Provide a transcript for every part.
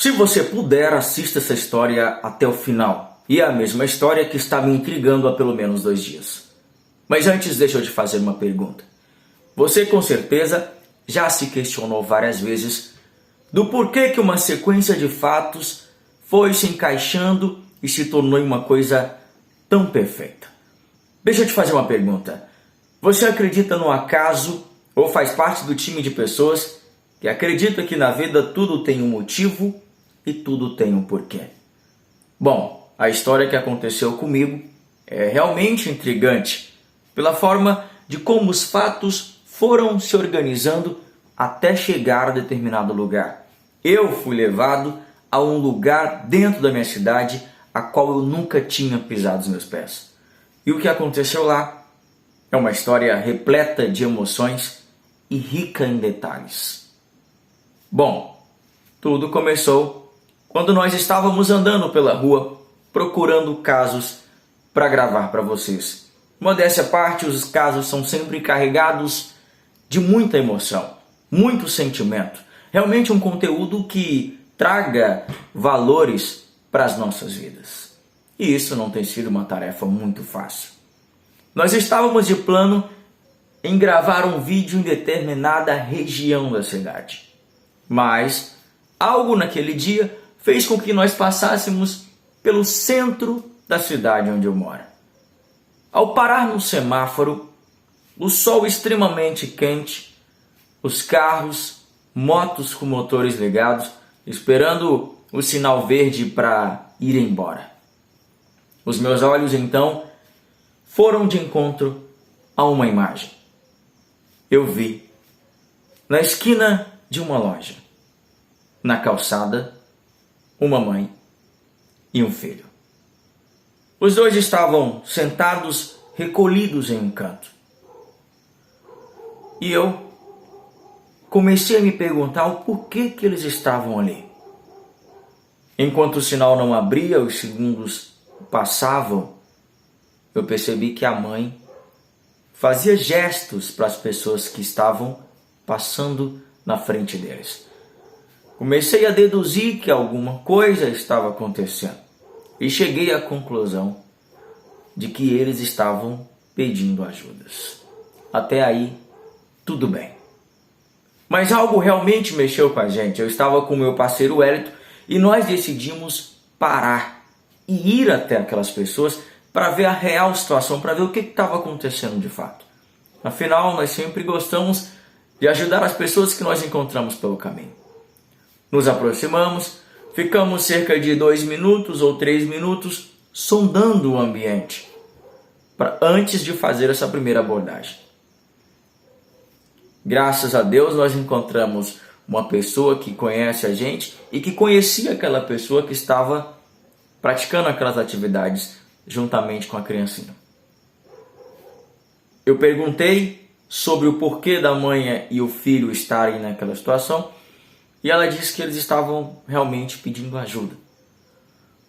Se você puder, assista essa história até o final. E é a mesma história que está me intrigando há pelo menos 2 dias. Mas antes, deixa eu te fazer uma pergunta. Você com certeza já se questionou várias vezes do porquê que uma sequência de fatos foi se encaixando e se tornou em uma coisa tão perfeita. Deixa eu te fazer uma pergunta. Você acredita no acaso ou faz parte do time de pessoas que acredita que na vida tudo tem um motivo e tudo tem um porquê? Bom, a história que aconteceu comigo é realmente intrigante pela forma de como os fatos foram se organizando até chegar a determinado lugar. Eu fui levado a um lugar dentro da minha cidade a qual eu nunca tinha pisado os meus pés. E o que aconteceu lá é uma história repleta de emoções e rica em detalhes. Bom, tudo começou quando nós estávamos andando pela rua procurando casos para gravar para vocês. Modéstia à parte, os casos são sempre carregados de muita emoção, muito sentimento. Realmente um conteúdo que traga valores para as nossas vidas. E isso não tem sido uma tarefa muito fácil. Nós estávamos de plano em gravar um vídeo em determinada região da cidade. Mas algo naquele dia fez com que nós passássemos pelo centro da cidade onde eu moro. Ao parar no semáforo, o sol extremamente quente, os carros, motos com motores ligados, esperando o sinal verde para ir embora. Os meus olhos então foram de encontro a uma imagem. Eu vi, na esquina de uma loja, na calçada, uma mãe e um filho. Os dois estavam sentados, recolhidos em um canto. E eu comecei a me perguntar o porquê que eles estavam ali. Enquanto o sinal não abria, os segundos passavam, eu percebi que a mãe fazia gestos para as pessoas que estavam passando na frente deles. Comecei a deduzir que alguma coisa estava acontecendo e cheguei à conclusão de que eles estavam pedindo ajudas. Até aí, tudo bem. Mas algo realmente mexeu com a gente. Eu estava com meu parceiro Wellington e nós decidimos parar e ir até aquelas pessoas para ver a real situação, para ver o que estava acontecendo de fato. Afinal, nós sempre gostamos de ajudar as pessoas que nós encontramos pelo caminho. Nos aproximamos, ficamos cerca de 2 minutos ou 3 minutos sondando o ambiente antes de fazer essa primeira abordagem. Graças a Deus nós encontramos uma pessoa que conhece a gente e que conhecia aquela pessoa que estava praticando aquelas atividades juntamente com a criancinha. Eu perguntei sobre o porquê da mãe e o filho estarem naquela situação e ela disse que eles estavam realmente pedindo ajuda.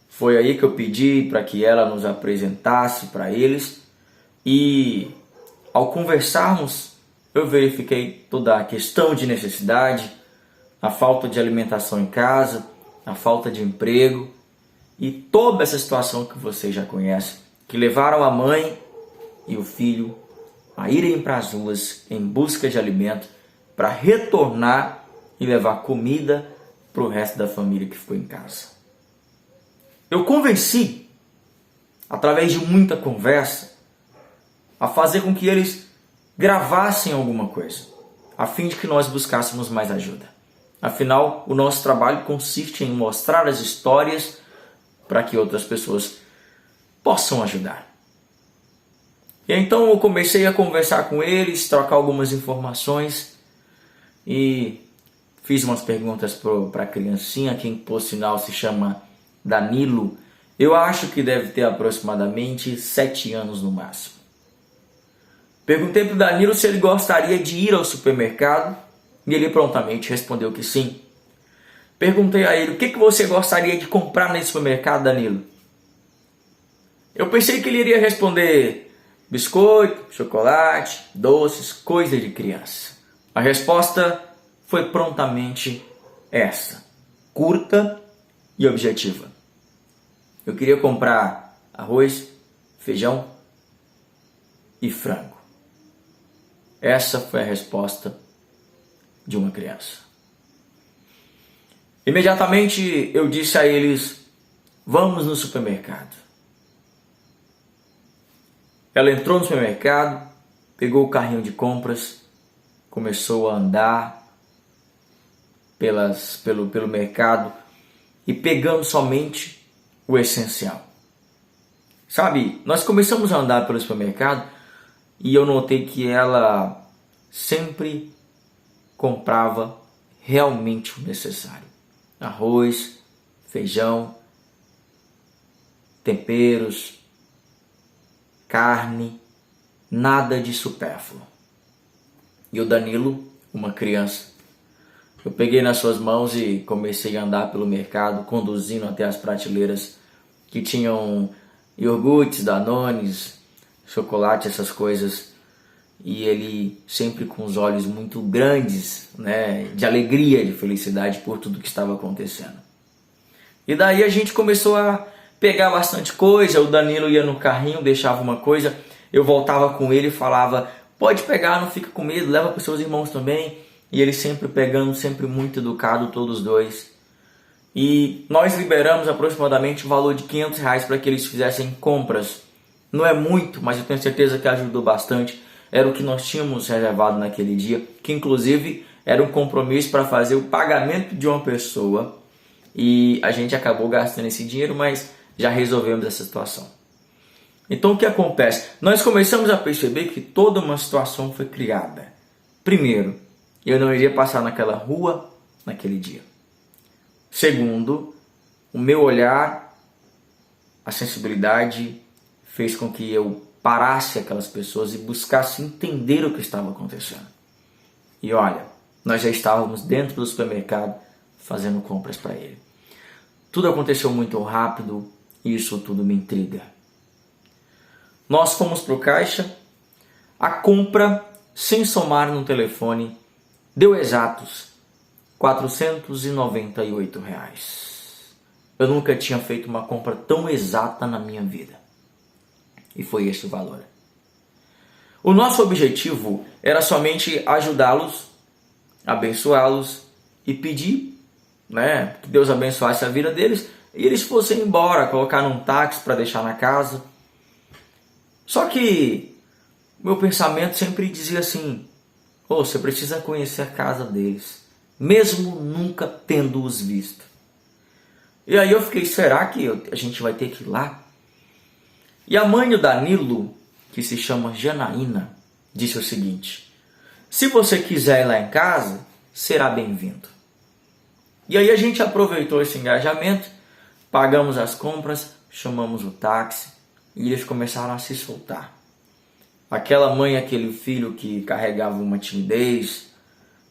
Foi aí que eu pedi para que ela nos apresentasse para eles e ao conversarmos eu verifiquei toda a questão de necessidade, a falta de alimentação em casa, a falta de emprego e toda essa situação que vocês já conhecem, que levaram a mãe e o filho a irem para as ruas em busca de alimento para retornar e levar comida para o resto da família que ficou em casa. Eu convenci, através de muita conversa, a fazer com que eles gravassem alguma coisa, a fim de que nós buscássemos mais ajuda. Afinal, o nosso trabalho consiste em mostrar as histórias para que outras pessoas possam ajudar. E então eu comecei a conversar com eles, trocar algumas informações e fiz umas perguntas para a criancinha, que por sinal se chama Danilo. Eu acho que deve ter aproximadamente 7 anos no máximo. Perguntei para o Danilo se ele gostaria de ir ao supermercado e ele prontamente respondeu que sim. Perguntei a ele, o que você gostaria de comprar nesse supermercado, Danilo? Eu pensei que ele iria responder biscoito, chocolate, doces, coisa de criança. A resposta foi prontamente essa, curta e objetiva. Eu queria comprar arroz, feijão e frango. Essa foi a resposta de uma criança. Imediatamente eu disse a eles: vamos no supermercado. Ela entrou no supermercado, pegou o carrinho de compras, começou a andar pelo mercado e pegando somente o essencial. Sabe, nós começamos a andar pelo supermercado e eu notei que ela sempre comprava realmente o necessário. Arroz, feijão, temperos, carne, nada de supérfluo. E o Danilo, uma criança, eu peguei nas suas mãos e comecei a andar pelo mercado, conduzindo até as prateleiras que tinham iogurtes, danones, chocolate, essas coisas. E ele sempre com os olhos muito grandes, né, de alegria, de felicidade por tudo que estava acontecendo. E daí a gente começou a pegar bastante coisa. O Danilo ia no carrinho, deixava uma coisa, eu voltava com ele e falava: pode pegar, não fica com medo, leva para os seus irmãos também. E ele sempre pegando, sempre muito educado, todos dois. E nós liberamos aproximadamente o valor de R$500 para que eles fizessem compras. Não é muito, mas eu tenho certeza que ajudou bastante. Era o que nós tínhamos reservado naquele dia, que inclusive era um compromisso para fazer o pagamento de uma pessoa. E a gente acabou gastando esse dinheiro, mas já resolvemos essa situação. Então o que acontece? Nós começamos a perceber que toda uma situação foi criada. Primeiro, eu não iria passar naquela rua naquele dia. Segundo, o meu olhar, a sensibilidade fez com que eu parasse aquelas pessoas e buscasse entender o que estava acontecendo. E olha, nós já estávamos dentro do supermercado fazendo compras para ele. Tudo aconteceu muito rápido e isso tudo me intriga. Nós fomos para o caixa, a compra, sem somar no telefone, deu exatos R$498. Eu nunca tinha feito uma compra tão exata na minha vida. E foi esse o valor. O nosso objetivo era somente ajudá-los, abençoá-los e pedir, que Deus abençoasse a vida deles e eles fossem embora, colocar num táxi para deixar na casa. Só que meu pensamento sempre dizia assim: você precisa conhecer a casa deles, mesmo nunca tendo-os visto. E aí eu fiquei: será que a gente vai ter que ir lá? E a mãe do Danilo, que se chama Janaína, disse o seguinte: se você quiser ir lá em casa, será bem-vindo. E aí a gente aproveitou esse engajamento, pagamos as compras, chamamos o táxi e eles começaram a se soltar. Aquela mãe, aquele filho que carregava uma timidez,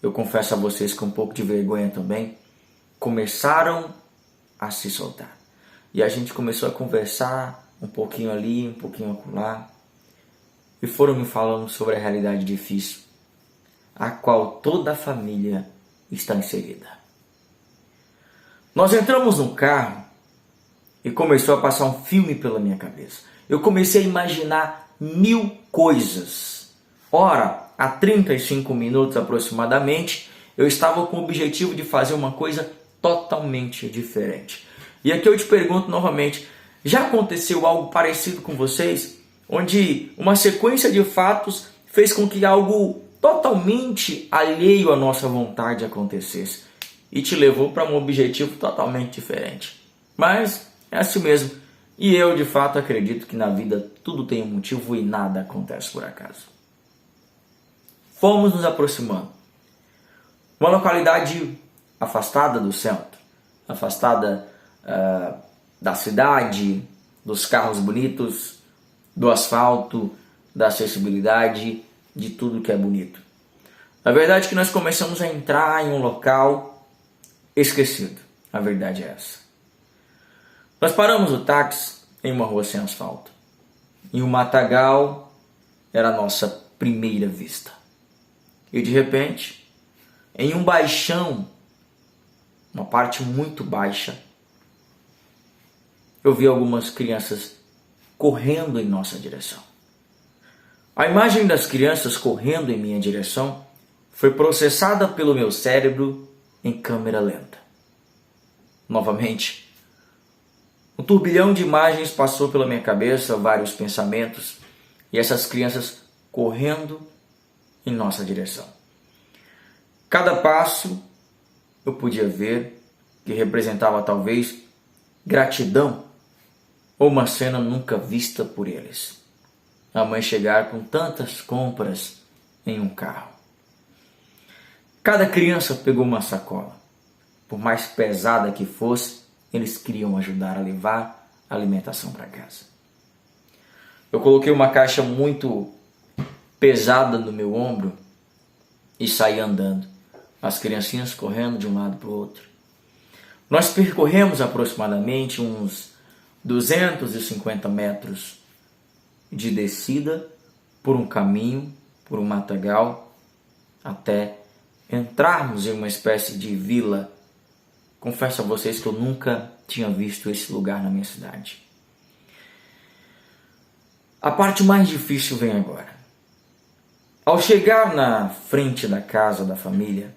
eu confesso a vocês com um pouco de vergonha também, começaram a se soltar. E a gente começou a conversar um pouquinho ali, um pouquinho acolá, e foram me falando sobre a realidade difícil, a qual toda a família está inserida. Nós entramos no carro e começou a passar um filme pela minha cabeça. Eu comecei a imaginar 1000 coisas. Ora, há 35 minutos aproximadamente, eu estava com o objetivo de fazer uma coisa totalmente diferente. E aqui eu te pergunto novamente: já aconteceu algo parecido com vocês? Onde uma sequência de fatos fez com que algo totalmente alheio à nossa vontade acontecesse e te levou para um objetivo totalmente diferente. Mas é assim mesmo. E eu de fato acredito que na vida tudo tem um motivo e nada acontece por acaso. Fomos nos aproximando. Uma localidade afastada do centro, afastada da cidade, dos carros bonitos, do asfalto, da acessibilidade, de tudo que é bonito. A verdade é que nós começamos a entrar em um local esquecido. A verdade é essa. Nós paramos o táxi em uma rua sem asfalto. E o matagal era a nossa primeira vista. E de repente, em um baixão, uma parte muito baixa, eu vi algumas crianças correndo em nossa direção. A imagem das crianças correndo em minha direção foi processada pelo meu cérebro em câmera lenta. Novamente, um turbilhão de imagens passou pela minha cabeça, vários pensamentos, e essas crianças correndo em nossa direção. Cada passo eu podia ver que representava talvez gratidão ou uma cena nunca vista por eles. A mãe chegar com tantas compras em um carro. Cada criança pegou uma sacola. Por mais pesada que fosse, eles queriam ajudar a levar a alimentação para casa. Eu coloquei uma caixa muito pesada no meu ombro e saí andando. As criancinhas correndo de um lado para o outro. Nós percorremos aproximadamente uns 250 metros de descida por um caminho, por um matagal, até entrarmos em uma espécie de vila. Confesso a vocês que eu nunca tinha visto esse lugar na minha cidade. A parte mais difícil vem agora. Ao chegar na frente da casa da família,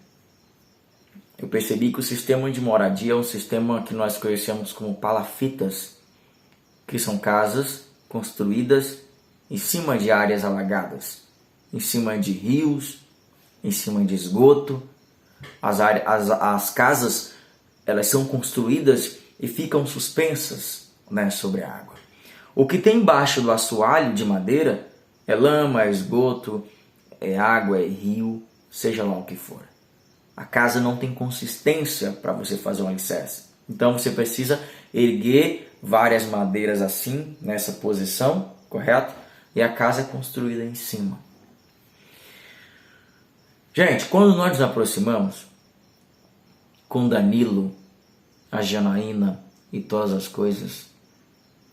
eu percebi que o sistema de moradia é um sistema que nós conhecemos como palafitas, que são casas construídas em cima de áreas alagadas, em cima de rios, em cima de esgoto. As casas, elas são construídas e ficam suspensas, sobre a água. O que tem embaixo do assoalho de madeira é lama, é esgoto, é água, é rio, seja lá o que for. A casa não tem consistência para você fazer um alicerce. Então você precisa erguer várias madeiras assim, nessa posição, correto? E a casa é construída em cima. Gente, quando nós nos aproximamos com Danilo, a Janaína e todas as coisas,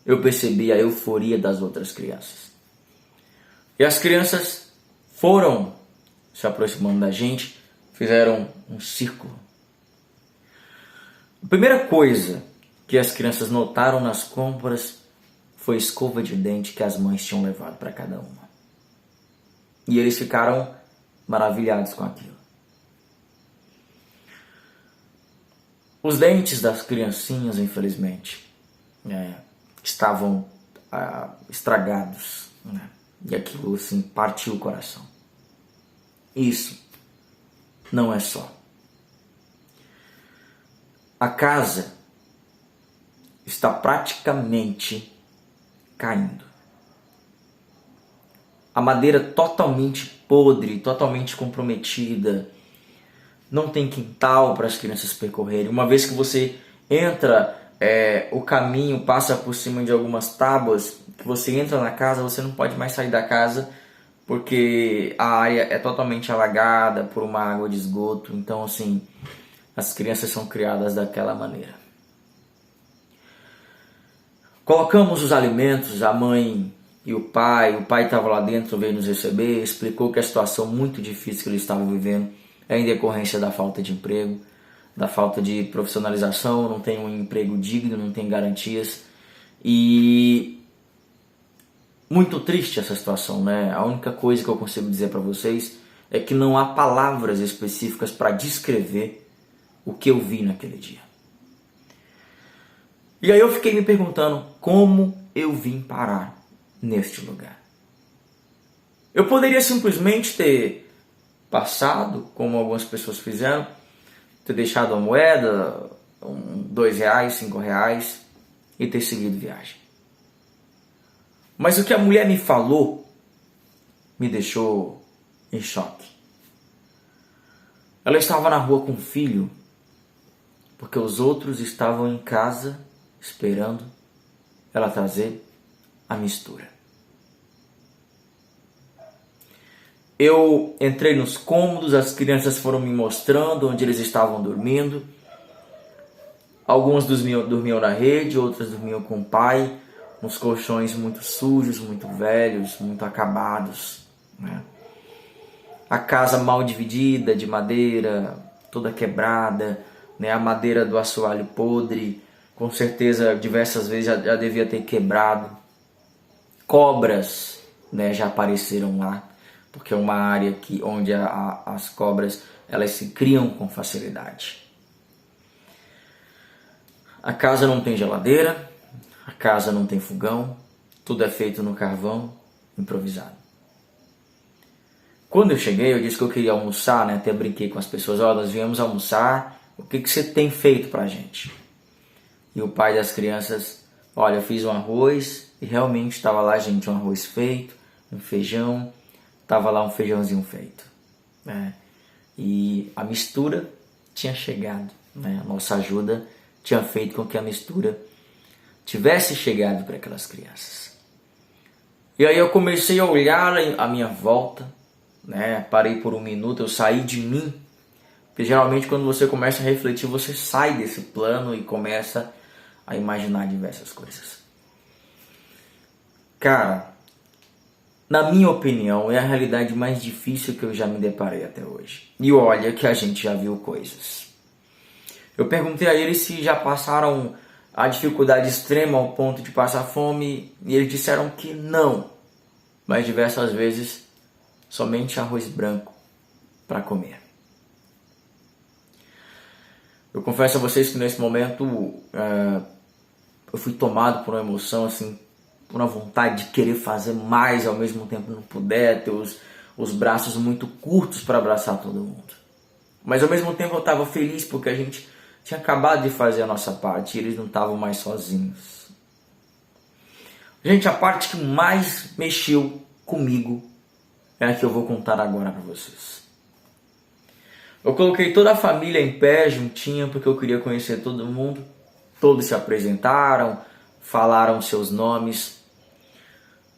eu percebi a euforia das outras crianças. E as crianças foram se aproximando da gente, fizeram um círculo. A primeira coisa que as crianças notaram nas compras foi a escova de dente que as mães tinham levado para cada uma. E eles ficaram maravilhados com aquilo. Os dentes das criancinhas, infelizmente, estavam estragados. E aquilo assim partiu o coração. Isso não é só. A casa está praticamente caindo. A madeira totalmente podre, totalmente comprometida. Não tem quintal para as crianças percorrerem. Uma vez que você entra, o caminho passa por cima de algumas tábuas, que você entra na casa, você não pode mais sair da casa, porque a área é totalmente alagada por uma água de esgoto. Então, assim, as crianças são criadas daquela maneira. Colocamos os alimentos, a mãe e o pai estava lá dentro, veio nos receber, explicou que a situação muito difícil que eles estavam vivendo é em decorrência da falta de emprego, da falta de profissionalização, não tem um emprego digno, não tem garantias. E muito triste essa situação, né? A única coisa que eu consigo dizer para vocês é que não há palavras específicas para descrever o que eu vi naquele dia. E aí eu fiquei me perguntando como eu vim parar neste lugar. Eu poderia simplesmente ter passado, como algumas pessoas fizeram, ter deixado a moeda, R$2, R$5 e ter seguido viagem. Mas o que a mulher me falou me deixou em choque. Ela estava na rua com o filho, porque os outros estavam em casa esperando ela trazer a mistura. Eu entrei nos cômodos, as crianças foram me mostrando onde eles estavam dormindo. Algumas dormiam na rede, outras dormiam com o pai, uns colchões muito sujos, muito velhos, muito acabados, né? A casa mal dividida, de madeira, toda quebrada, né? A madeira do assoalho podre, com certeza diversas vezes já devia ter quebrado. Cobras, né, já apareceram lá, porque é uma área onde as cobras elas se criam com facilidade. A casa não tem geladeira, a casa não tem fogão, tudo é feito no carvão improvisado. Quando eu cheguei, eu disse que eu queria almoçar, né? Até brinquei com as pessoas, nós viemos almoçar, o que você tem feito pra gente? E o pai das crianças, olha, eu fiz um arroz e realmente estava lá, gente, um arroz feito, um feijão, estava lá um feijãozinho feito, né? E a mistura tinha chegado, né? A nossa ajuda tinha feito com que a mistura tivesse chegado para aquelas crianças. E aí eu comecei a olhar à minha volta, né? Parei por um minuto, eu saí de mim, porque geralmente quando você começa a refletir, você sai desse plano e começa a imaginar diversas coisas. Cara, na minha opinião, é a realidade mais difícil que eu já me deparei até hoje. E olha que a gente já viu coisas. Eu perguntei a eles se já passaram a dificuldade extrema ao ponto de passar fome e eles disseram que não, mas diversas vezes somente arroz branco para comer. Eu confesso a vocês que nesse momento eu fui tomado por uma emoção, assim, por uma vontade de querer fazer mais e ao mesmo tempo não puder, ter os braços muito curtos para abraçar todo mundo. Mas ao mesmo tempo eu estava feliz porque a gente tinha acabado de fazer a nossa parte e eles não estavam mais sozinhos. Gente, a parte que mais mexeu comigo é a que eu vou contar agora para vocês. Eu coloquei toda a família em pé juntinha porque eu queria conhecer todo mundo. Todos se apresentaram, falaram seus nomes.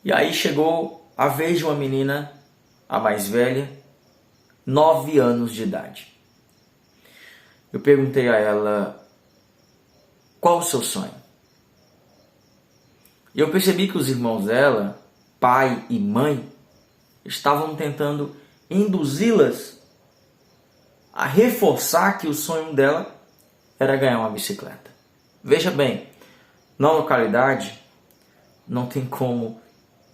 E aí chegou a vez de uma menina, a mais velha, 9 anos de idade. Eu perguntei a ela, qual o seu sonho? E eu percebi que os irmãos dela, pai e mãe, estavam tentando induzi-las a reforçar que o sonho dela era ganhar uma bicicleta. Veja bem, na localidade não tem como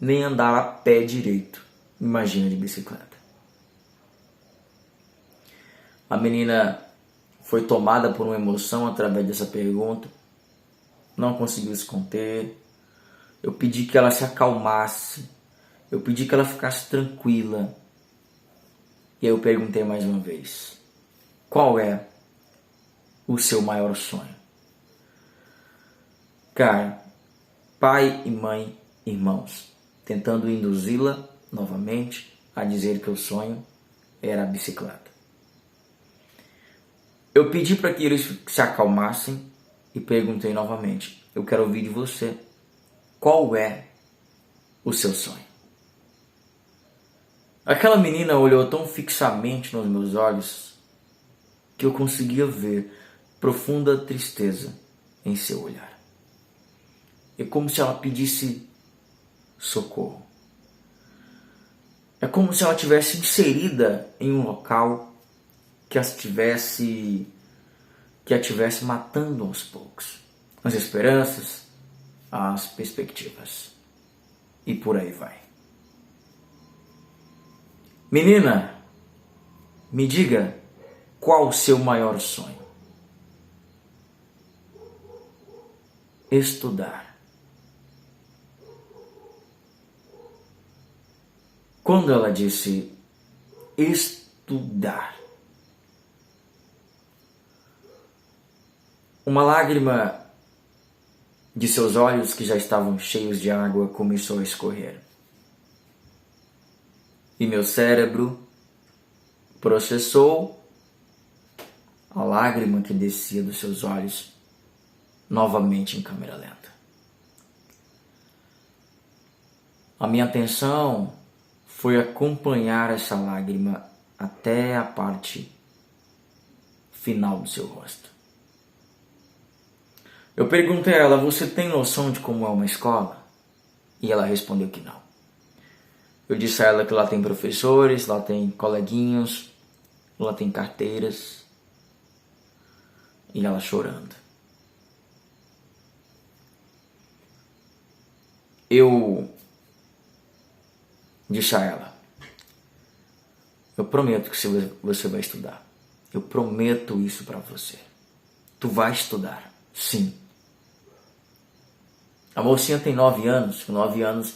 nem andar a pé direito, imagina de bicicleta. A menina foi tomada por uma emoção através dessa pergunta, não conseguiu se conter. Eu pedi que ela se acalmasse, eu pedi que ela ficasse tranquila. E aí eu perguntei mais uma vez, qual é o seu maior sonho? Cara, pai e mãe, irmãos, tentando induzi-la novamente a dizer que o sonho era a bicicleta. Eu pedi para que eles se acalmassem e perguntei novamente, eu quero ouvir de você, qual é o seu sonho? Aquela menina olhou tão fixamente nos meus olhos que eu conseguia ver profunda tristeza em seu olhar. É como se ela pedisse socorro. É como se ela tivesse inserida em um local que a tivesse matando aos poucos. As esperanças, as perspectivas. E por aí vai. Menina, me diga qual o seu maior sonho? Estudar. Quando ela disse estudar, uma lágrima de seus olhos, que já estavam cheios de água, começou a escorrer. E meu cérebro processou a lágrima que descia dos seus olhos novamente em câmera lenta. A minha atenção foi acompanhar essa lágrima até a parte final do seu rosto. Eu perguntei a ela, você tem noção de como é uma escola? E ela respondeu que não. Eu disse a ela que lá tem professores, lá tem coleguinhos, lá tem carteiras. E ela chorando. eu disse a ela: eu prometo que você vai estudar. Eu prometo isso para você. Tu vai estudar, sim. A mocinha tem 9 anos. Com 9 anos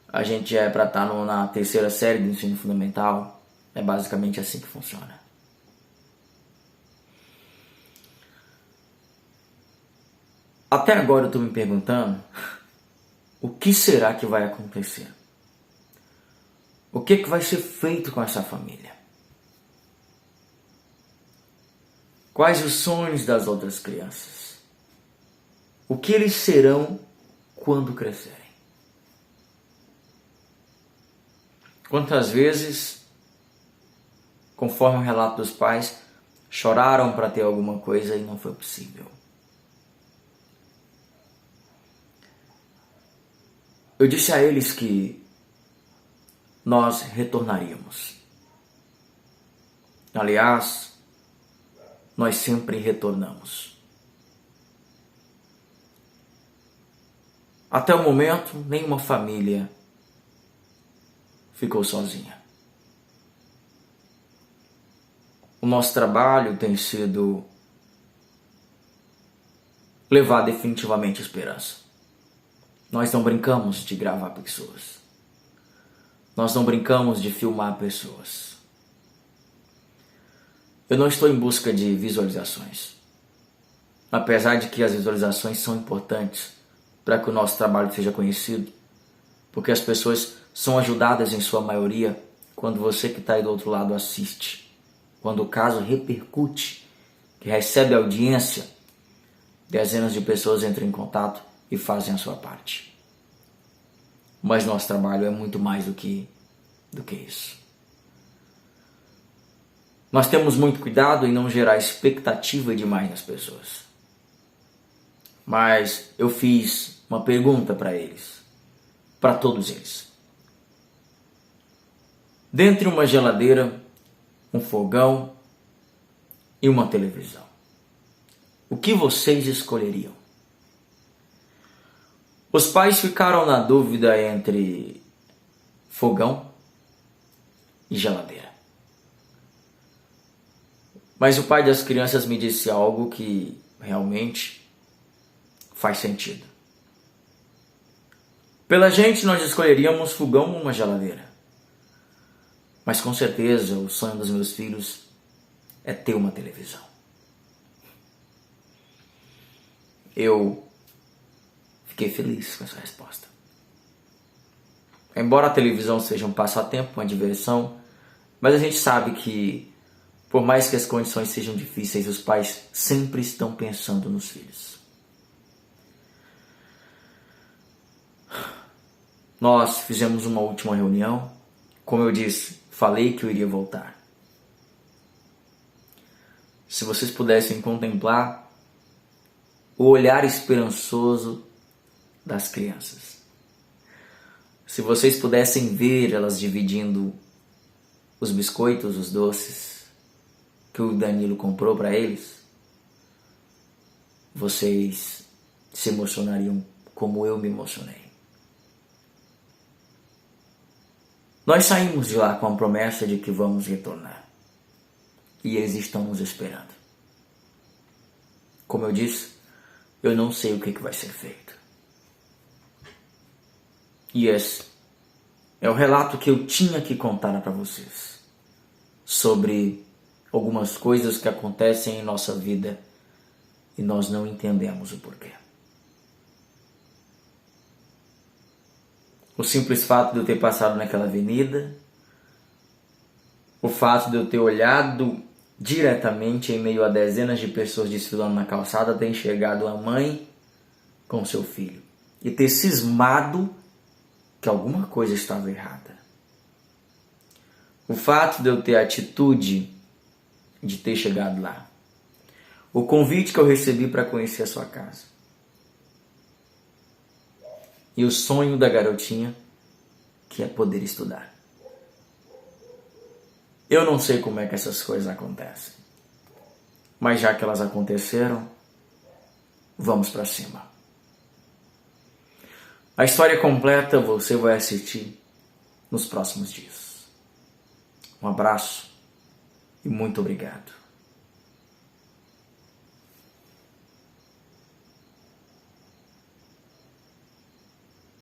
a gente é para estar na terceira série do ensino fundamental. É basicamente assim que funciona. Até agora eu estou me perguntando o que será que vai acontecer? O que vai ser feito com essa família? Quais os sonhos das outras crianças? O que eles serão quando crescerem? Quantas vezes, conforme o relato dos pais, choraram para ter alguma coisa e não foi possível? Eu disse a eles que nós retornaríamos. Aliás, nós sempre retornamos. Até o momento, nenhuma família ficou sozinha. O nosso trabalho tem sido levar definitivamente esperança. Nós não brincamos de gravar pessoas. Nós não brincamos de filmar pessoas. Eu não estou em busca de visualizações. Apesar de que as visualizações são importantes para que o nosso trabalho seja conhecido, porque as pessoas são ajudadas em sua maioria quando você que está aí do outro lado assiste. Quando o caso repercute, que recebe audiência, dezenas de pessoas entram em contato e fazem a sua parte. Mas nosso trabalho é muito mais do que isso. Nós temos muito cuidado em não gerar expectativa demais nas pessoas. Mas eu fiz uma pergunta para eles, para todos eles. Dentre uma geladeira, um fogão e uma televisão, o que vocês escolheriam? Os pais ficaram na dúvida entre fogão e geladeira. Mas o pai das crianças me disse algo que realmente faz sentido. Pela gente, nós escolheríamos fogão ou uma geladeira. Mas com certeza o sonho dos meus filhos é ter uma televisão. Eu fiquei feliz com essa resposta. Embora a televisão seja um passatempo, uma diversão, mas a gente sabe que, por mais que as condições sejam difíceis, os pais sempre estão pensando nos filhos. Nós fizemos uma última reunião. Como eu disse, falei que eu iria voltar. Se vocês pudessem contemplar o olhar esperançoso das crianças. Se vocês pudessem ver elas dividindo os biscoitos, os doces que o Danilo comprou para eles, vocês se emocionariam como eu me emocionei. Nós saímos de lá com a promessa de que vamos retornar. E eles estão nos esperando. Como eu disse, eu não sei o que vai ser feito. E esse é o relato que eu tinha que contar para vocês sobre algumas coisas que acontecem em nossa vida e nós não entendemos o porquê. O simples fato de eu ter passado naquela avenida, o fato de eu ter olhado diretamente em meio a dezenas de pessoas desfilando na calçada, ter enxergado a mãe com seu filho e ter cismado que alguma coisa estava errada. O fato de eu ter a atitude de ter chegado lá. O convite que eu recebi para conhecer a sua casa. E o sonho da garotinha, que é poder estudar. Eu não sei como é que essas coisas acontecem. Mas já que elas aconteceram, vamos para cima. A história completa você vai assistir nos próximos dias. Um abraço e muito obrigado.